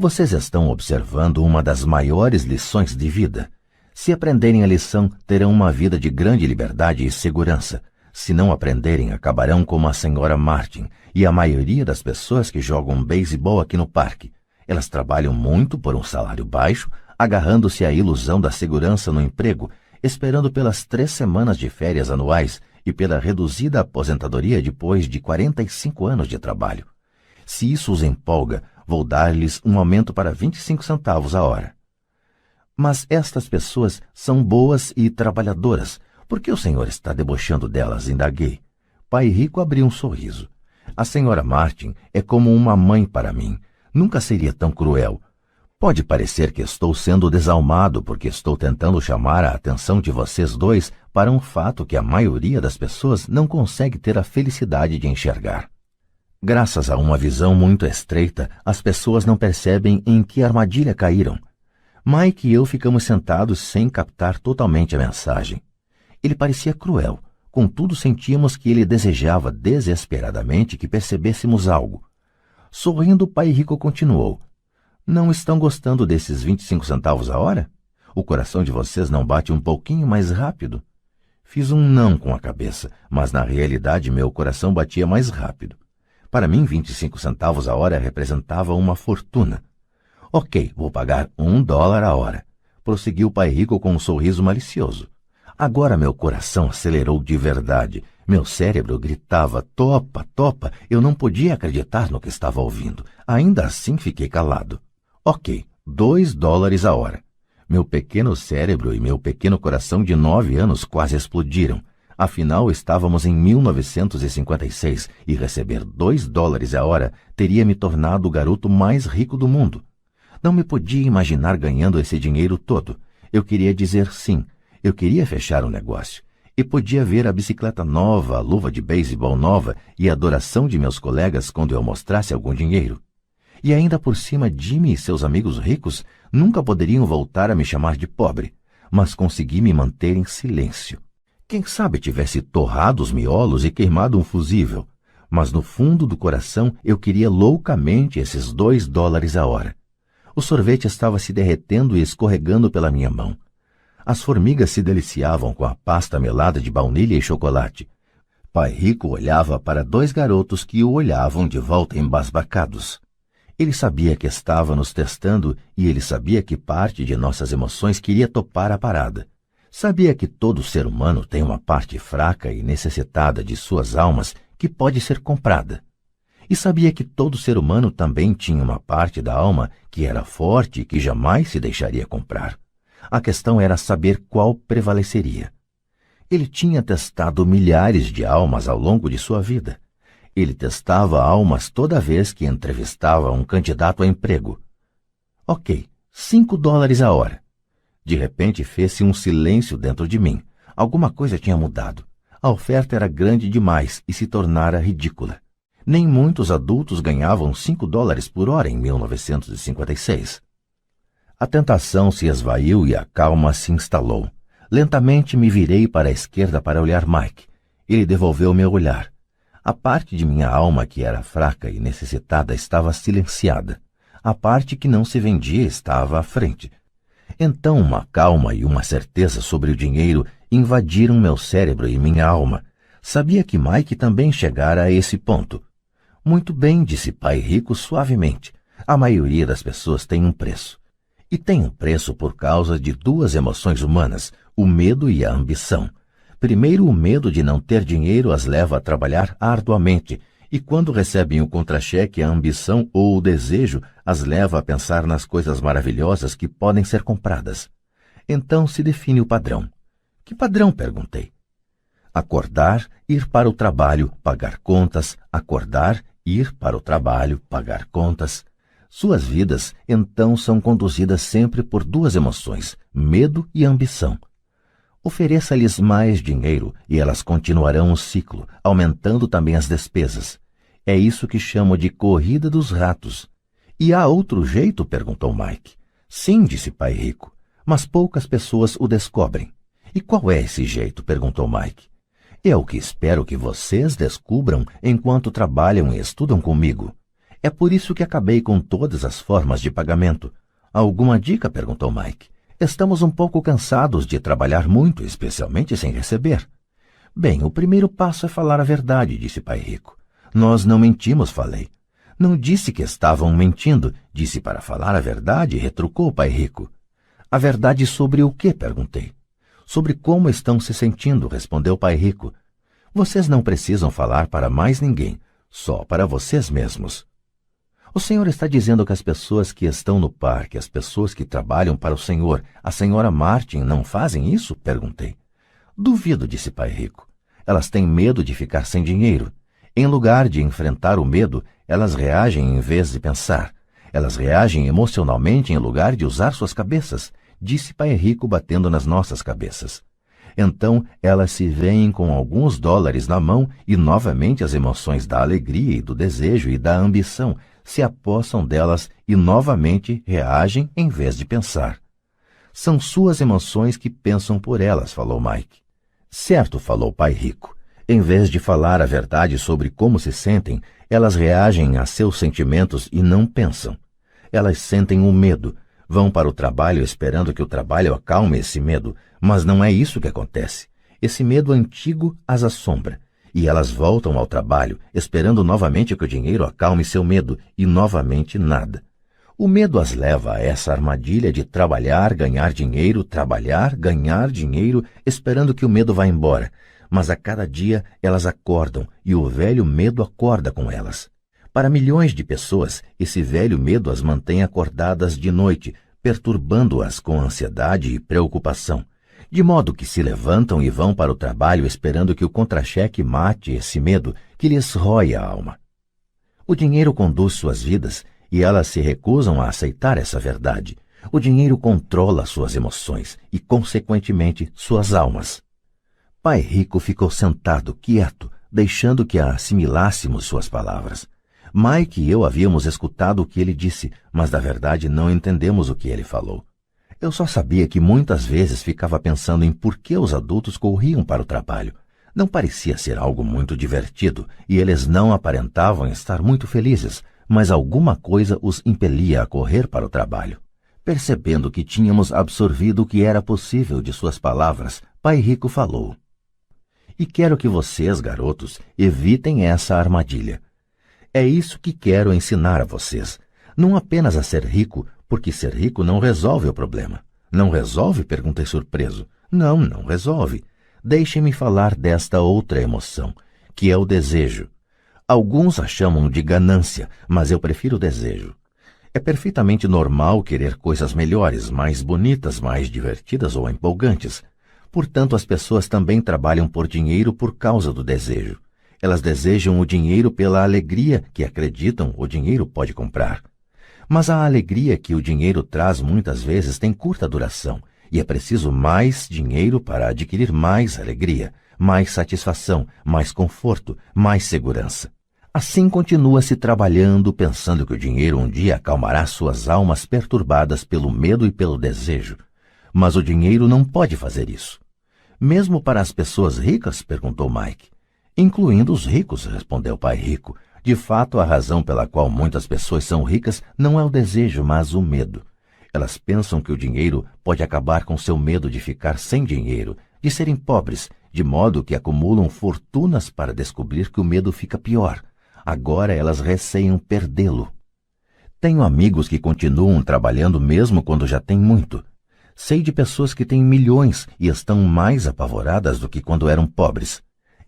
Vocês estão observando uma das maiores lições de vida. Se aprenderem a lição, terão uma vida de grande liberdade e segurança. Se não aprenderem, acabarão como a senhora Martin e a maioria das pessoas que jogam beisebol aqui no parque. Elas trabalham muito por um salário baixo, agarrando-se à ilusão da segurança no emprego, esperando pelas 3 semanas de férias anuais e pela reduzida aposentadoria depois de 45 anos de trabalho. Se isso os empolga, vou dar-lhes um aumento para 25 centavos a hora. Mas estas pessoas são boas e trabalhadoras. Por que o senhor está debochando delas? Indaguei. Pai Rico abriu um sorriso. A senhora Martin é como uma mãe para mim. Nunca seria tão cruel. Pode parecer que estou sendo desalmado porque estou tentando chamar a atenção de vocês dois para um fato que a maioria das pessoas não consegue ter a felicidade de enxergar. Graças a uma visão muito estreita, as pessoas não percebem em que armadilha caíram. Mike e eu ficamos sentados sem captar totalmente a mensagem. Ele parecia cruel, contudo sentíamos que ele desejava desesperadamente que percebêssemos algo. Sorrindo, o pai Rico continuou. Não estão gostando desses 25 centavos a hora? O coração de vocês não bate um pouquinho mais rápido? Fiz um não com a cabeça, mas na realidade meu coração batia mais rápido. Para mim, 25 centavos a hora representava uma fortuna. Ok, vou pagar $1 a hora, prosseguiu o pai Rico com um sorriso malicioso. Agora meu coração acelerou de verdade. Meu cérebro gritava, topa, topa. Eu não podia acreditar no que estava ouvindo. Ainda assim fiquei calado. Ok, $2 a hora. Meu pequeno cérebro e meu pequeno coração de 9 anos quase explodiram. Afinal, estávamos em 1956 e receber $2 a hora teria me tornado o garoto mais rico do mundo. Não me podia imaginar ganhando esse dinheiro todo. Eu queria dizer sim. Eu queria fechar um negócio. E podia ver a bicicleta nova, a luva de beisebol nova e a adoração de meus colegas quando eu mostrasse algum dinheiro. E ainda por cima, Jimmy e seus amigos ricos nunca poderiam voltar a me chamar de pobre, mas consegui me manter em silêncio. Quem sabe tivesse torrado os miolos e queimado um fusível, mas no fundo do coração eu queria loucamente esses $2 a hora. O sorvete estava se derretendo e escorregando pela minha mão. As formigas se deliciavam com a pasta melada de baunilha e chocolate. Pai Rico olhava para 2 garotos que o olhavam de volta embasbacados. Ele sabia que estava nos testando e ele sabia que parte de nossas emoções queria topar a parada. Sabia que todo ser humano tem uma parte fraca e necessitada de suas almas que pode ser comprada. E sabia que todo ser humano também tinha uma parte da alma que era forte e que jamais se deixaria comprar. A questão era saber qual prevaleceria. Ele tinha testado milhares de almas ao longo de sua vida. Ele testava almas toda vez que entrevistava um candidato a emprego. Ok, $5 a hora. De repente fez-se um silêncio dentro de mim. Alguma coisa tinha mudado. A oferta era grande demais e se tornara ridícula. Nem muitos adultos ganhavam $5 por hora em 1956. A tentação se esvaiu e a calma se instalou. Lentamente me virei para a esquerda para olhar Mike. Ele devolveu meu olhar. A parte de minha alma que era fraca e necessitada estava silenciada. A parte que não se vendia estava à frente. Então uma calma e uma certeza sobre o dinheiro invadiram meu cérebro e minha alma. Sabia que Mike também chegara a esse ponto. Muito bem, disse Pai Rico suavemente. A maioria das pessoas tem um preço. E tem um preço por causa de 2 emoções humanas, o medo e a ambição. Primeiro, o medo de não ter dinheiro as leva a trabalhar arduamente, e quando recebem o contra-cheque, a ambição ou o desejo as leva a pensar nas coisas maravilhosas que podem ser compradas. Então se define o padrão. Que padrão? Perguntei. Acordar, ir para o trabalho, pagar contas, acordar, ir para o trabalho, pagar contas. Suas vidas, então, são conduzidas sempre por 2 emoções, medo e ambição. Ofereça-lhes mais dinheiro e elas continuarão o ciclo, aumentando também as despesas. É isso que chamo de corrida dos ratos. E há outro jeito? Perguntou Mike. Sim, disse Pai Rico, mas poucas pessoas o descobrem. E qual é esse jeito? Perguntou Mike. É o que espero que vocês descubram enquanto trabalham e estudam comigo. É por isso que acabei com todas as formas de pagamento. Alguma dica? Perguntou Mike. Estamos um pouco cansados de trabalhar muito, especialmente sem receber. Bem, o primeiro passo é falar a verdade, disse Pai Rico. Nós não mentimos, falei. Não disse que estavam mentindo, disse para falar a verdade, retrucou Pai Rico. A verdade sobre o quê? Perguntei. Sobre como estão se sentindo, respondeu Pai Rico. Vocês não precisam falar para mais ninguém, só para vocês mesmos. O senhor está dizendo que as pessoas que estão no parque, as pessoas que trabalham para o senhor, a senhora Martin, não fazem isso? Perguntei. Duvido, disse Pai Rico. Elas têm medo de ficar sem dinheiro. Em lugar de enfrentar o medo, elas reagem em vez de pensar. Elas reagem emocionalmente em lugar de usar suas cabeças, disse Pai Rico batendo nas nossas cabeças. Então elas se veem com alguns dólares na mão e novamente as emoções da alegria e do desejo e da ambição se apossam delas e novamente reagem em vez de pensar. São suas emoções que pensam por elas, falou Mike. Certo, falou Pai Rico. Em vez de falar a verdade sobre como se sentem, elas reagem a seus sentimentos e não pensam. Elas sentem o medo, vão para o trabalho esperando que o trabalho acalme esse medo, mas não é isso que acontece. Esse medo antigo as assombra. E elas voltam ao trabalho, esperando novamente que o dinheiro acalme seu medo, e novamente nada. O medo as leva a essa armadilha de trabalhar, ganhar dinheiro, trabalhar, ganhar dinheiro, esperando que o medo vá embora. Mas a cada dia elas acordam, e o velho medo acorda com elas. Para milhões de pessoas, esse velho medo as mantém acordadas de noite, perturbando-as com ansiedade e preocupação. De modo que se levantam e vão para o trabalho esperando que o contra-cheque mate esse medo que lhes rói a alma. O dinheiro conduz suas vidas e elas se recusam a aceitar essa verdade. O dinheiro controla suas emoções e, consequentemente, suas almas. Pai Rico ficou sentado, quieto, deixando que assimilássemos suas palavras. Mike e eu havíamos escutado o que ele disse, mas da verdade não entendemos o que ele falou. Eu só sabia que muitas vezes ficava pensando em por que os adultos corriam para o trabalho. Não parecia ser algo muito divertido e eles não aparentavam estar muito felizes, mas alguma coisa os impelia a correr para o trabalho. Percebendo que tínhamos absorvido o que era possível de suas palavras, Pai Rico falou. E quero que vocês, garotos, evitem essa armadilha. É isso que quero ensinar a vocês. Não apenas a ser rico, porque ser rico não resolve o problema. Não resolve? Perguntei surpreso. Não, não resolve. Deixem-me falar desta outra emoção, que é o desejo. Alguns a chamam de ganância, mas eu prefiro desejo. É perfeitamente normal querer coisas melhores, mais bonitas, mais divertidas ou empolgantes. Portanto, as pessoas também trabalham por dinheiro por causa do desejo. Elas desejam o dinheiro pela alegria que acreditam o dinheiro pode comprar. Mas a alegria que o dinheiro traz muitas vezes tem curta duração, e é preciso mais dinheiro para adquirir mais alegria, mais satisfação, mais conforto, mais segurança. Assim continua-se trabalhando, pensando que o dinheiro um dia acalmará suas almas perturbadas pelo medo e pelo desejo. Mas o dinheiro não pode fazer isso. Mesmo para as pessoas ricas? Perguntou Mike. Incluindo os ricos, respondeu Pai Rico. De fato, a razão pela qual muitas pessoas são ricas não é o desejo, mas o medo. Elas pensam que o dinheiro pode acabar com seu medo de ficar sem dinheiro, de serem pobres, de modo que acumulam fortunas para descobrir que o medo fica pior. Agora elas receiam perdê-lo. Tenho amigos que continuam trabalhando mesmo quando já têm muito. Sei de pessoas que têm milhões e estão mais apavoradas do que quando eram pobres.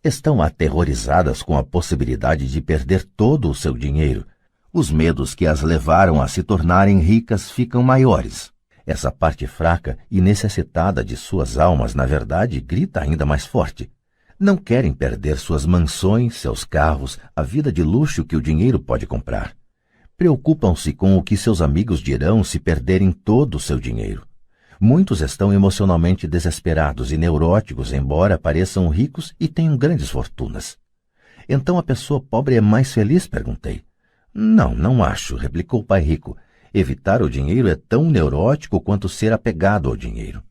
Estão aterrorizadas com a possibilidade de perder todo o seu dinheiro. Os medos que as levaram a se tornarem ricas ficam maiores. Essa parte fraca e necessitada de suas almas, na verdade, grita ainda mais forte. Não querem perder suas mansões, seus carros, a vida de luxo que o dinheiro pode comprar. Preocupam-se com o que seus amigos dirão se perderem todo o seu dinheiro. Muitos estão emocionalmente desesperados e neuróticos, embora pareçam ricos e tenham grandes fortunas. Então a pessoa pobre é mais feliz? Perguntei. Não, não acho, replicou o Pai Rico. Evitar o dinheiro é tão neurótico quanto ser apegado ao dinheiro.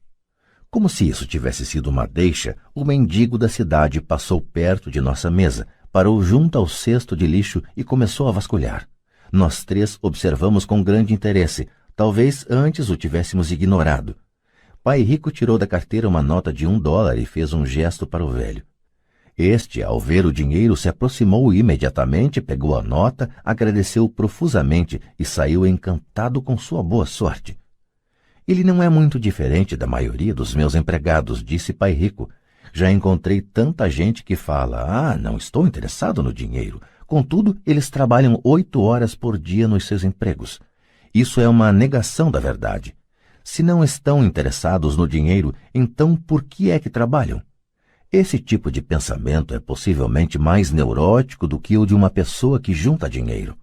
Como se isso tivesse sido uma deixa, o mendigo da cidade passou perto de nossa mesa, parou junto ao cesto de lixo e começou a vasculhar. Nós três observamos com grande interesse. Talvez antes o tivéssemos ignorado. Pai Rico tirou da carteira uma nota de $1 e fez um gesto para o velho. Este, ao ver o dinheiro, se aproximou imediatamente, pegou a nota, agradeceu profusamente e saiu encantado com sua boa sorte. Ele não é muito diferente da maioria dos meus empregados, disse Pai Rico. Já encontrei tanta gente que fala, não estou interessado no dinheiro. Contudo, eles trabalham 8 horas por dia nos seus empregos. Isso é uma negação da verdade. Se não estão interessados no dinheiro, então por que é que trabalham? Esse tipo de pensamento é possivelmente mais neurótico do que o de uma pessoa que junta dinheiro.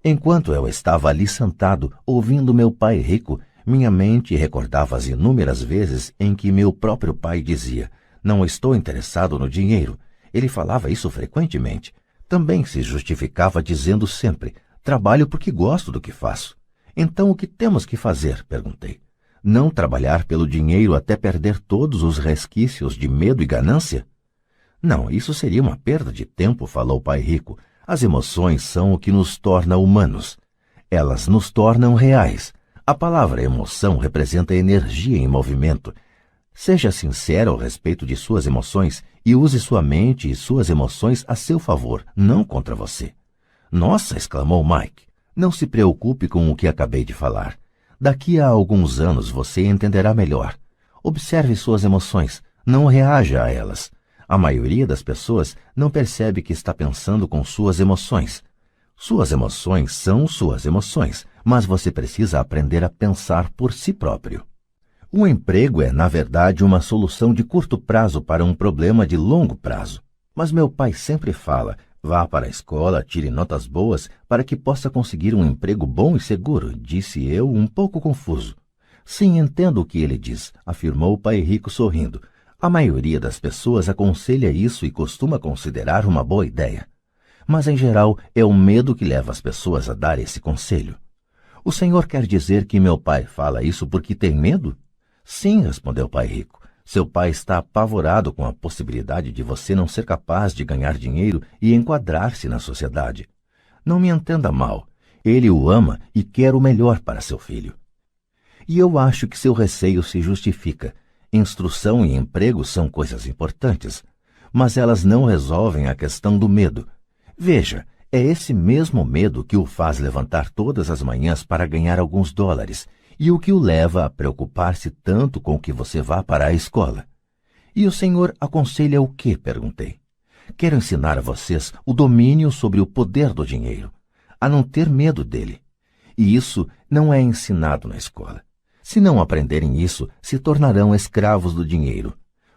Enquanto eu estava ali sentado, ouvindo meu pai rico, minha mente recordava as inúmeras vezes em que meu próprio pai dizia, não estou interessado no dinheiro. Ele falava isso frequentemente. Também se justificava dizendo sempre, trabalho porque gosto do que faço. Então o que temos que fazer? Perguntei. Não trabalhar pelo dinheiro até perder todos os resquícios de medo e ganância? Não, isso seria uma perda de tempo, falou Pai Rico. As emoções são o que nos torna humanos. Elas nos tornam reais. A palavra emoção representa energia em movimento. Seja sincero ao respeito de suas emoções e use sua mente e suas emoções a seu favor, não contra você. Nossa, exclamou Mike, não se preocupe com o que acabei de falar. Daqui a alguns anos você entenderá melhor. Observe suas emoções, não reaja a elas. A maioria das pessoas não percebe que está pensando com suas emoções. Suas emoções são suas emoções, mas você precisa aprender a pensar por si próprio. O emprego é, na verdade, uma solução de curto prazo para um problema de longo prazo. Mas meu pai sempre fala, vá para a escola, tire notas boas para que possa conseguir um emprego bom e seguro, disse eu, um pouco confuso. Sim, entendo o que ele diz, afirmou o Pai Rico sorrindo. A maioria das pessoas aconselha isso e costuma considerar uma boa ideia. Mas, em geral, é o medo que leva as pessoas a dar esse conselho. O senhor quer dizer que meu pai fala isso porque tem medo? Sim, respondeu o Pai Rico. Seu pai está apavorado com a possibilidade de você não ser capaz de ganhar dinheiro e enquadrar-se na sociedade. Não me entenda mal. Ele o ama e quer o melhor para seu filho. E eu acho que seu receio se justifica. Instrução e emprego são coisas importantes, mas elas não resolvem a questão do medo. Veja, é esse mesmo medo que o faz levantar todas as manhãs para ganhar alguns dólares e o que o leva a preocupar-se tanto com que você vá para a escola. E o senhor aconselha o quê? Perguntei. Quero ensinar a vocês o domínio sobre o poder do dinheiro, a não ter medo dele. E isso não é ensinado na escola. Se não aprenderem isso, se tornarão escravos do dinheiro.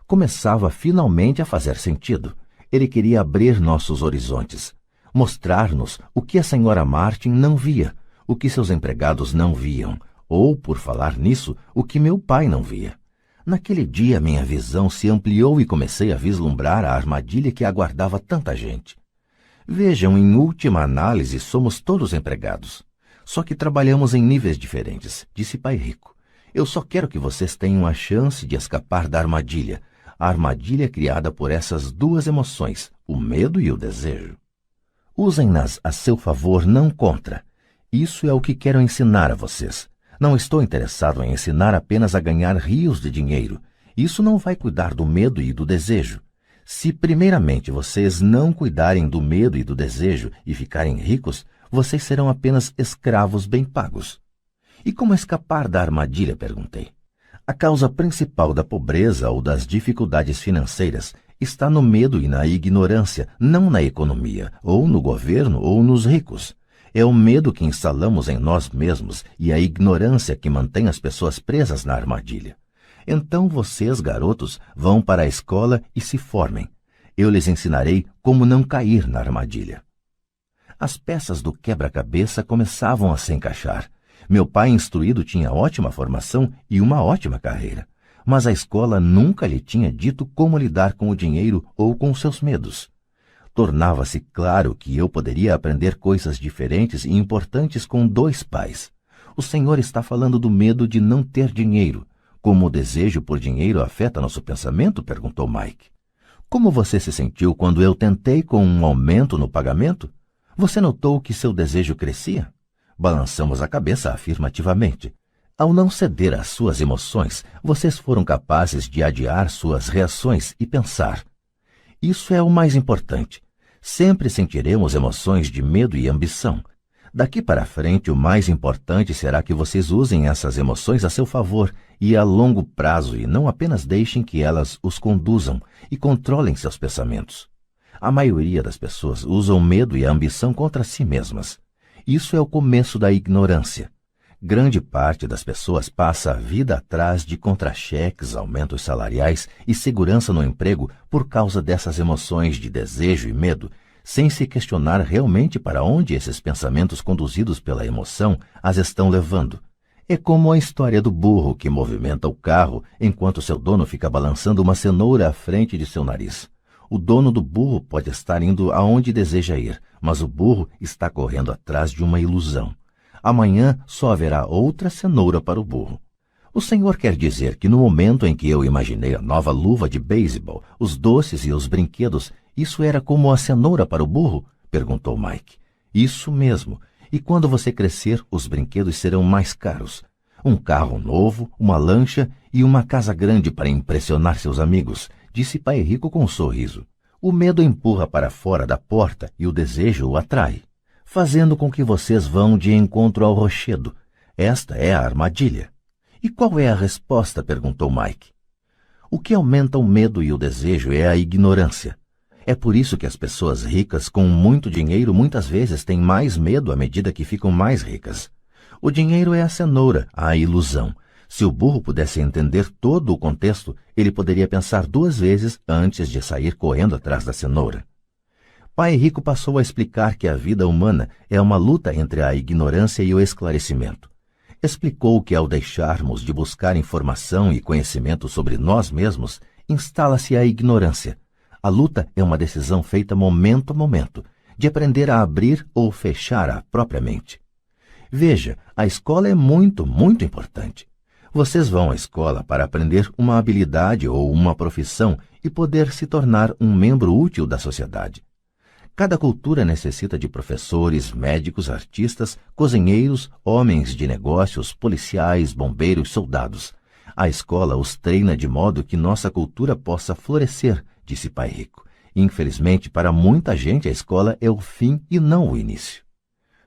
Começava finalmente a fazer sentido. Ele queria abrir nossos horizontes, mostrar-nos o que a senhora Martin não via, o que seus empregados não viam, ou, por falar nisso, o que meu pai não via. Naquele dia minha visão se ampliou e comecei a vislumbrar a armadilha que aguardava tanta gente. Vejam, em última análise, somos todos empregados. Só que trabalhamos em níveis diferentes, disse Pai Rico. Eu só quero que vocês tenham a chance de escapar da armadilha, a armadilha criada por essas duas emoções, o medo e o desejo. Usem-nas a seu favor, não contra. Isso é o que quero ensinar a vocês. Não estou interessado em ensinar apenas a ganhar rios de dinheiro. Isso não vai cuidar do medo e do desejo. Se primeiramente vocês não cuidarem do medo e do desejo e ficarem ricos, vocês serão apenas escravos bem pagos. E como escapar da armadilha? Perguntei. A causa principal da pobreza ou das dificuldades financeiras está no medo e na ignorância, não na economia, ou no governo, ou nos ricos. É o medo que instalamos em nós mesmos e a ignorância que mantém as pessoas presas na armadilha. Então vocês, garotos, vão para a escola e se formem. Eu lhes ensinarei como não cair na armadilha. As peças do quebra-cabeça começavam a se encaixar. Meu pai instruído tinha ótima formação e uma ótima carreira, mas a escola nunca lhe tinha dito como lidar com o dinheiro ou com seus medos. Tornava-se claro que eu poderia aprender coisas diferentes e importantes com dois pais. O senhor está falando do medo de não ter dinheiro. Como o desejo por dinheiro afeta nosso pensamento? Perguntou Mike. Como você se sentiu quando eu tentei com um aumento no pagamento? Você notou que seu desejo crescia? Balançamos a cabeça afirmativamente. Ao não ceder às suas emoções, vocês foram capazes de adiar suas reações e pensar. Isso é o mais importante. Sempre sentiremos emoções de medo e ambição. Daqui para frente, o mais importante será que vocês usem essas emoções a seu favor e a longo prazo e não apenas deixem que elas os conduzam e controlem seus pensamentos. A maioria das pessoas usa o medo e a ambição contra si mesmas. Isso é o começo da ignorância. Grande parte das pessoas passa a vida atrás de contra-cheques, aumentos salariais e segurança no emprego por causa dessas emoções de desejo e medo, sem se questionar realmente para onde esses pensamentos conduzidos pela emoção as estão levando. É como a história do burro que movimenta o carro enquanto seu dono fica balançando uma cenoura à frente de seu nariz. O dono do burro pode estar indo aonde deseja ir, mas o burro está correndo atrás de uma ilusão. Amanhã só haverá outra cenoura para o burro. O Senhor quer dizer que no momento em que eu imaginei a nova luva de beisebol, os doces e os brinquedos, isso era como a cenoura para o burro? Perguntou Mike. Isso mesmo. E quando você crescer, os brinquedos serão mais caros. Um carro novo, uma lancha e uma casa grande para impressionar seus amigos, disse Pai Rico com um sorriso. O medo empurra para fora da porta e o desejo o atrai, fazendo com que vocês vão de encontro ao rochedo. Esta é a armadilha. E qual é a resposta? Perguntou Mike. O que aumenta o medo e o desejo é a ignorância. É por isso que as pessoas ricas com muito dinheiro muitas vezes têm mais medo à medida que ficam mais ricas. O dinheiro é a cenoura, a ilusão. Se o burro pudesse entender todo o contexto, ele poderia pensar 2 vezes antes de sair correndo atrás da cenoura. Pai Rico passou a explicar que a vida humana é uma luta entre a ignorância e o esclarecimento. Explicou que ao deixarmos de buscar informação e conhecimento sobre nós mesmos, instala-se a ignorância. A luta é uma decisão feita momento a momento, de aprender a abrir ou fechar a própria mente. Veja, a escola é muito importante. Vocês vão à escola para aprender uma habilidade ou uma profissão e poder se tornar um membro útil da sociedade. Cada cultura necessita de professores, médicos, artistas, cozinheiros, homens de negócios, policiais, bombeiros, soldados. A escola os treina de modo que nossa cultura possa florescer, disse Pai Rico. Infelizmente, para muita gente, a escola é o fim e não o início.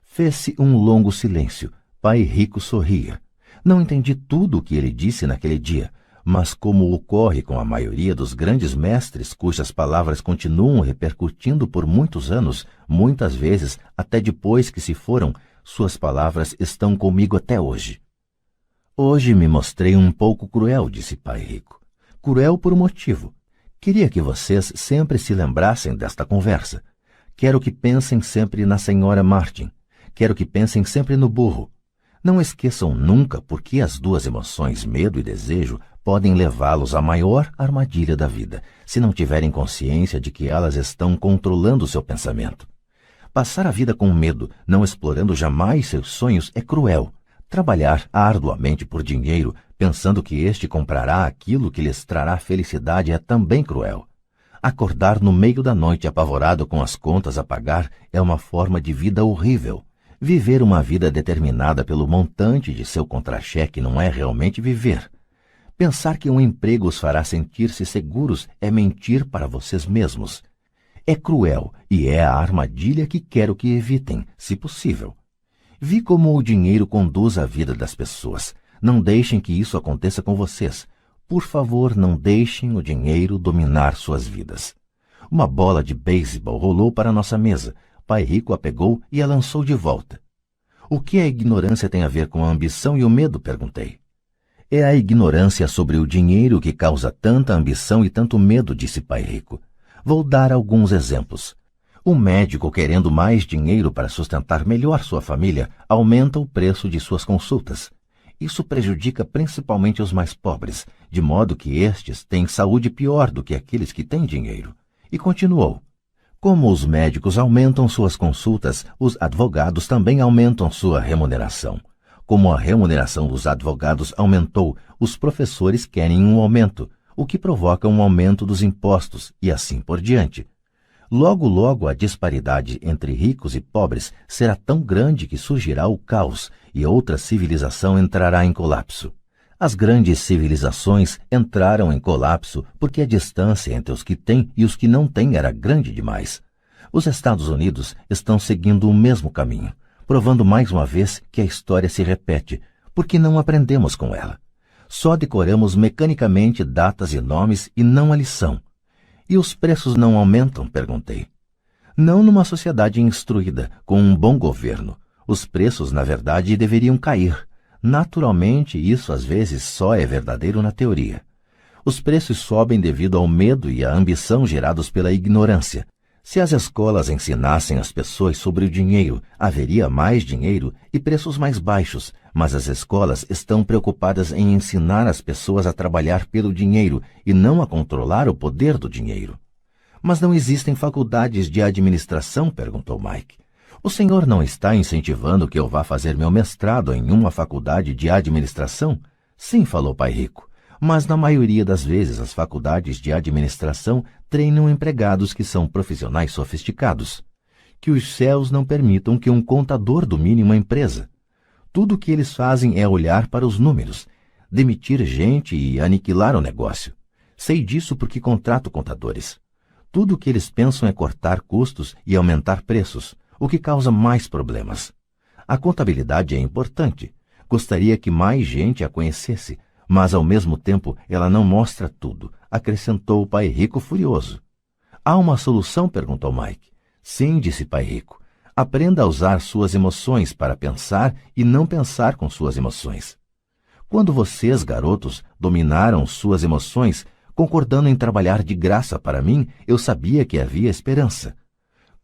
Fez-se um longo silêncio. Pai Rico sorria. Não entendi tudo o que ele disse naquele dia, mas como ocorre com a maioria dos grandes mestres cujas palavras continuam repercutindo por muitos anos, muitas vezes, até depois que se foram, suas palavras estão comigo até hoje. Hoje me mostrei um pouco cruel, disse Pai Rico. Cruel por um motivo. Queria que vocês sempre se lembrassem desta conversa. Quero que pensem sempre na Senhora Martin. Quero que pensem sempre no burro. Não esqueçam nunca porque as 2 emoções, medo e desejo, podem levá-los à maior armadilha da vida, se não tiverem consciência de que elas estão controlando seu pensamento. Passar a vida com medo, não explorando jamais seus sonhos, é cruel. Trabalhar arduamente por dinheiro, pensando que este comprará aquilo que lhes trará felicidade, é também cruel. Acordar no meio da noite apavorado com as contas a pagar é uma forma de vida horrível. Viver uma vida determinada pelo montante de seu contra-cheque não é realmente viver. Pensar que um emprego os fará sentir-se seguros é mentir para vocês mesmos. É cruel e é a armadilha que quero que evitem, se possível. Vi como o dinheiro conduz a vida das pessoas. Não deixem que isso aconteça com vocês. Por favor, não deixem o dinheiro dominar suas vidas. Uma bola de beisebol rolou para nossa mesa. Pai Rico a pegou e a lançou de volta. O que a ignorância tem a ver com a ambição e o medo? Perguntei. É a ignorância sobre o dinheiro que causa tanta ambição e tanto medo, disse Pai Rico. Vou dar alguns exemplos. Um médico querendo mais dinheiro para sustentar melhor sua família aumenta o preço de suas consultas. Isso prejudica principalmente os mais pobres, de modo que estes têm saúde pior do que aqueles que têm dinheiro. E continuou. Como os médicos aumentam suas consultas, os advogados também aumentam sua remuneração. Como a remuneração dos advogados aumentou, os professores querem um aumento, o que provoca um aumento dos impostos e assim por diante. Logo, logo a disparidade entre ricos e pobres será tão grande que surgirá o caos e outra civilização entrará em colapso. As grandes civilizações entraram em colapso porque a distância entre os que têm e os que não têm era grande demais. Os Estados Unidos estão seguindo o mesmo caminho, provando mais uma vez que a história se repete, porque não aprendemos com ela. Só decoramos mecanicamente datas e nomes e não a lição. E os preços não aumentam? Perguntei. Não numa sociedade instruída, com um bom governo. Os preços, na verdade, deveriam cair. Naturalmente, isso às vezes só é verdadeiro na teoria. Os preços sobem devido ao medo e à ambição gerados pela ignorância. Se as escolas ensinassem as pessoas sobre o dinheiro, haveria mais dinheiro e preços mais baixos, mas as escolas estão preocupadas em ensinar as pessoas a trabalhar pelo dinheiro e não a controlar o poder do dinheiro. Mas não existem faculdades de administração? Perguntou Mike. O senhor não está incentivando que eu vá fazer meu mestrado em uma faculdade de administração? Sim, falou Pai Rico. Mas na maioria das vezes as faculdades de administração treinam empregados que são profissionais sofisticados. Que os céus não permitam que um contador domine uma empresa. Tudo o que eles fazem é olhar para os números, demitir gente e aniquilar o negócio. Sei disso porque contrato contadores. Tudo o que eles pensam é cortar custos e aumentar preços, o que causa mais problemas. A contabilidade é importante. Gostaria que mais gente a conhecesse, mas ao mesmo tempo ela não mostra tudo, acrescentou o Pai Rico furioso. Há uma solução? Perguntou Mike. Sim, disse Pai Rico. Aprenda a usar suas emoções para pensar e não pensar com suas emoções. Quando vocês, garotos, dominaram suas emoções, concordando em trabalhar de graça para mim, eu sabia que havia esperança.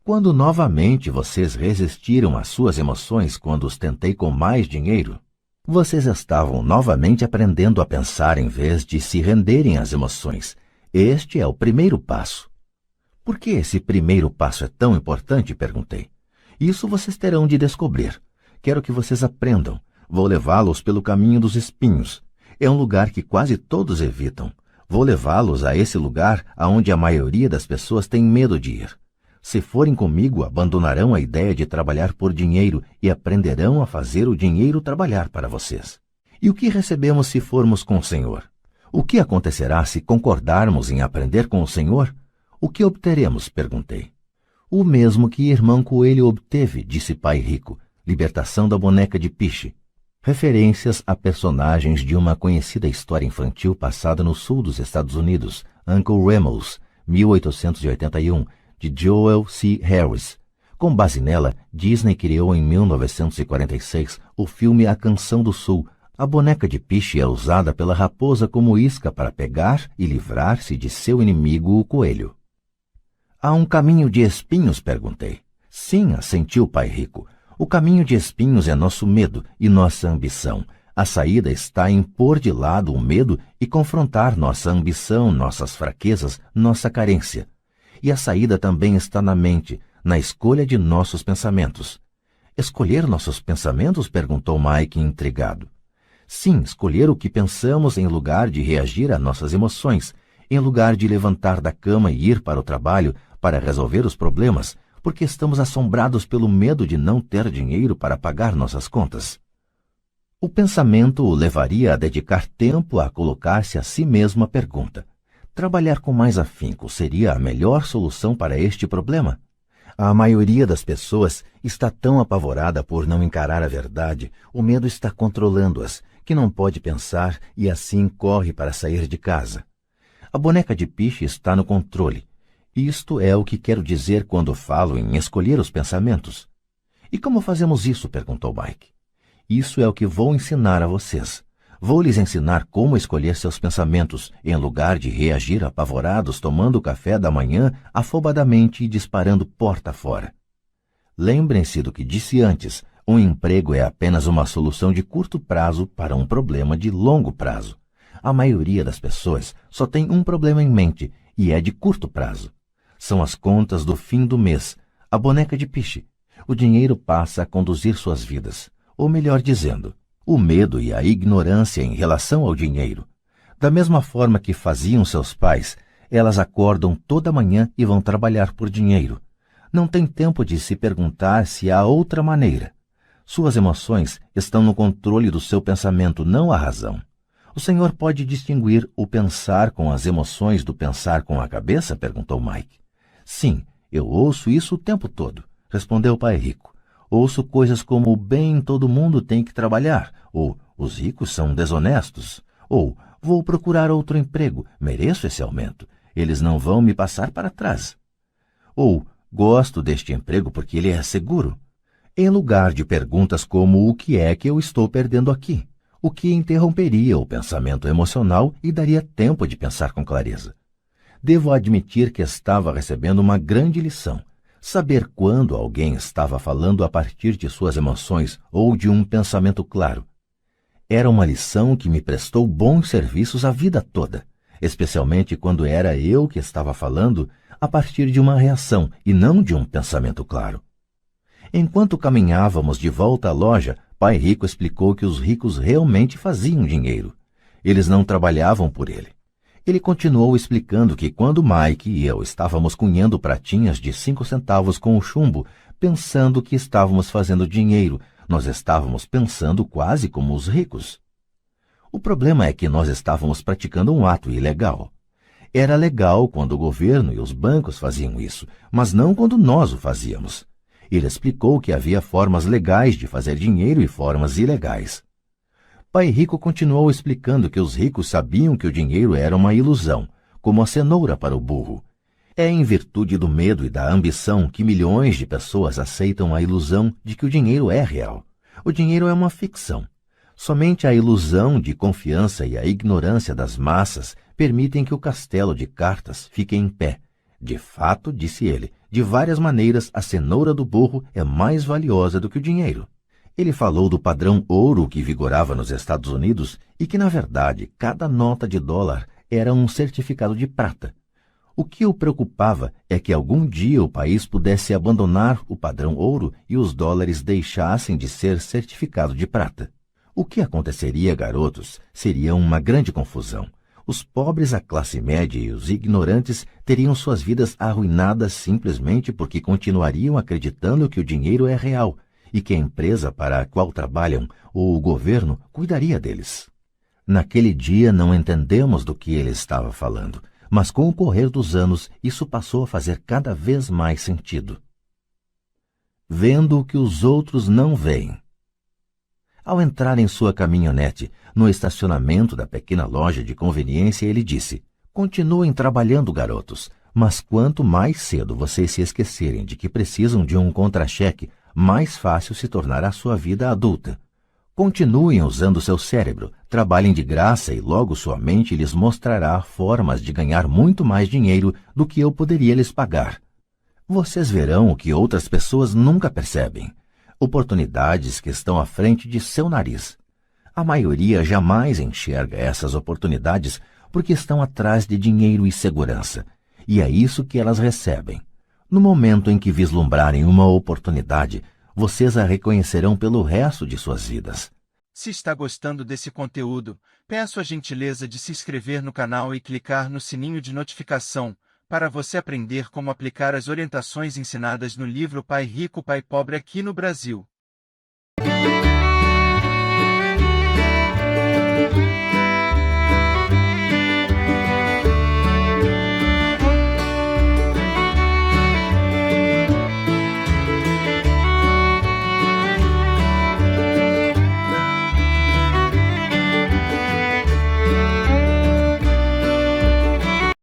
Quando novamente vocês resistiram às suas emoções quando os tentei com mais dinheiro, vocês estavam novamente aprendendo a pensar em vez de se renderem às emoções. Este é o primeiro passo. Por que esse primeiro passo é tão importante? Perguntei. Isso vocês terão de descobrir. Quero que vocês aprendam. Vou levá-los pelo caminho dos espinhos. É um lugar que quase todos evitam. Vou levá-los a esse lugar aonde a maioria das pessoas tem medo de ir. Se forem comigo, abandonarão a ideia de trabalhar por dinheiro e aprenderão a fazer o dinheiro trabalhar para vocês. E o que recebemos se formos com o Senhor? O que acontecerá se concordarmos em aprender com o Senhor? O que obteremos? Perguntei. O mesmo que Irmão Coelho obteve, disse Pai Rico, libertação da boneca de piche. Referências a personagens de uma conhecida história infantil passada no sul dos Estados Unidos, Uncle Remus, 1881, de Joel C. Harris. Com base nela, Disney criou em 1946 o filme A Canção do Sul. A boneca de piche é usada pela raposa como isca para pegar e livrar-se de seu inimigo, o coelho. Há um caminho de espinhos? Perguntei. Sim, assentiu Pai Rico. O caminho de espinhos é nosso medo e nossa ambição. A saída está em pôr de lado o medo e confrontar nossa ambição, nossas fraquezas, nossa carência. E a saída também está na mente, na escolha de nossos pensamentos. Escolher nossos pensamentos? Perguntou Mike intrigado. Sim, escolher o que pensamos em lugar de reagir a nossas emoções, em lugar de levantar da cama e ir para o trabalho para resolver os problemas, porque estamos assombrados pelo medo de não ter dinheiro para pagar nossas contas. O pensamento o levaria a dedicar tempo a colocar-se a si mesmo a pergunta: trabalhar com mais afinco seria a melhor solução para este problema? A maioria das pessoas está tão apavorada por não encarar a verdade, o medo está controlando-as, que não pode pensar e assim corre para sair de casa. A boneca de piche está no controle. Isto é o que quero dizer quando falo em escolher os pensamentos. E como fazemos isso? Perguntou Mike. Isso é o que vou ensinar a vocês. Vou lhes ensinar como escolher seus pensamentos, em lugar de reagir apavorados tomando o café da manhã afobadamente e disparando porta fora. Lembrem-se do que disse antes, um emprego é apenas uma solução de curto prazo para um problema de longo prazo. A maioria das pessoas só tem um problema em mente, e é de curto prazo. São as contas do fim do mês, a boneca de piche. O dinheiro passa a conduzir suas vidas, ou melhor dizendo, o medo e a ignorância em relação ao dinheiro. Da mesma forma que faziam seus pais, Elas acordam toda manhã e vão trabalhar por dinheiro. Não têm tempo de se perguntar se há outra maneira. Suas emoções estão no controle do seu pensamento, não a razão. O senhor pode distinguir o pensar com as emoções do pensar com a cabeça? Perguntou Mike. Sim, eu ouço isso o tempo todo, respondeu o pai rico. Ouço coisas como bem, todo mundo tem que trabalhar, ou os ricos são desonestos, ou vou procurar outro emprego, mereço esse aumento, eles não vão me passar para trás. Ou gosto deste emprego porque ele é seguro. Em lugar de perguntas como o que é que eu estou perdendo aqui, o que interromperia o pensamento emocional e daria tempo de pensar com clareza. Devo admitir que estava recebendo uma grande lição. Saber quando alguém estava falando a partir de suas emoções ou de um pensamento claro. Era uma lição que me prestou bons serviços a vida toda, especialmente quando era eu que estava falando a partir de uma reação e não de um pensamento claro. Enquanto caminhávamos de volta à loja, Pai Rico explicou que os ricos realmente faziam dinheiro. Eles não trabalhavam por ele. Ele continuou explicando que quando Mike e eu estávamos cunhando pratinhas de 5 centavos com o chumbo, pensando que estávamos fazendo dinheiro, nós estávamos pensando quase como os ricos. O problema é que nós estávamos praticando um ato ilegal. Era legal quando o governo e os bancos faziam isso, mas não quando nós o fazíamos. Ele explicou que havia formas legais de fazer dinheiro e formas ilegais. Pai Rico continuou explicando que os ricos sabiam que o dinheiro era uma ilusão, como a cenoura para o burro. É em virtude do medo e da ambição que milhões de pessoas aceitam a ilusão de que o dinheiro é real. O dinheiro é uma ficção. Somente a ilusão de confiança e a ignorância das massas permitem que o castelo de cartas fique em pé. De fato, disse ele, de várias maneiras a cenoura do burro é mais valiosa do que o dinheiro. Ele falou do padrão ouro que vigorava nos Estados Unidos e que, na verdade, cada nota de dólar era um certificado de prata. O que o preocupava é que algum dia o país pudesse abandonar o padrão ouro e os dólares deixassem de ser certificado de prata. O que aconteceria, garotos, seria uma grande confusão. Os pobres, a classe média e os ignorantes teriam suas vidas arruinadas simplesmente porque continuariam acreditando que o dinheiro é real e que a empresa para a qual trabalham ou o governo cuidaria deles. Naquele dia não entendemos do que ele estava falando, mas com o correr dos anos isso passou a fazer cada vez mais sentido. Vendo o que os outros não veem. Ao entrar em sua caminhonete, no estacionamento da pequena loja de conveniência, ele disse: "Continuem trabalhando, garotos, mas quanto mais cedo vocês se esquecerem de que precisam de um contra-cheque, mais fácil se tornará sua vida adulta. Continuem usando seu cérebro, trabalhem de graça e logo sua mente lhes mostrará formas de ganhar muito mais dinheiro do que eu poderia lhes pagar. Vocês verão o que outras pessoas nunca percebem. Oportunidades que estão à frente de seu nariz. A maioria jamais enxerga essas oportunidades porque estão atrás de dinheiro e segurança, e é isso que elas recebem. No momento em que vislumbrarem uma oportunidade, vocês a reconhecerão pelo resto de suas vidas." Se está gostando desse conteúdo, peço a gentileza de se inscrever no canal e clicar no sininho de notificação, para você aprender como aplicar as orientações ensinadas no livro Pai Rico, Pai Pobre aqui no Brasil.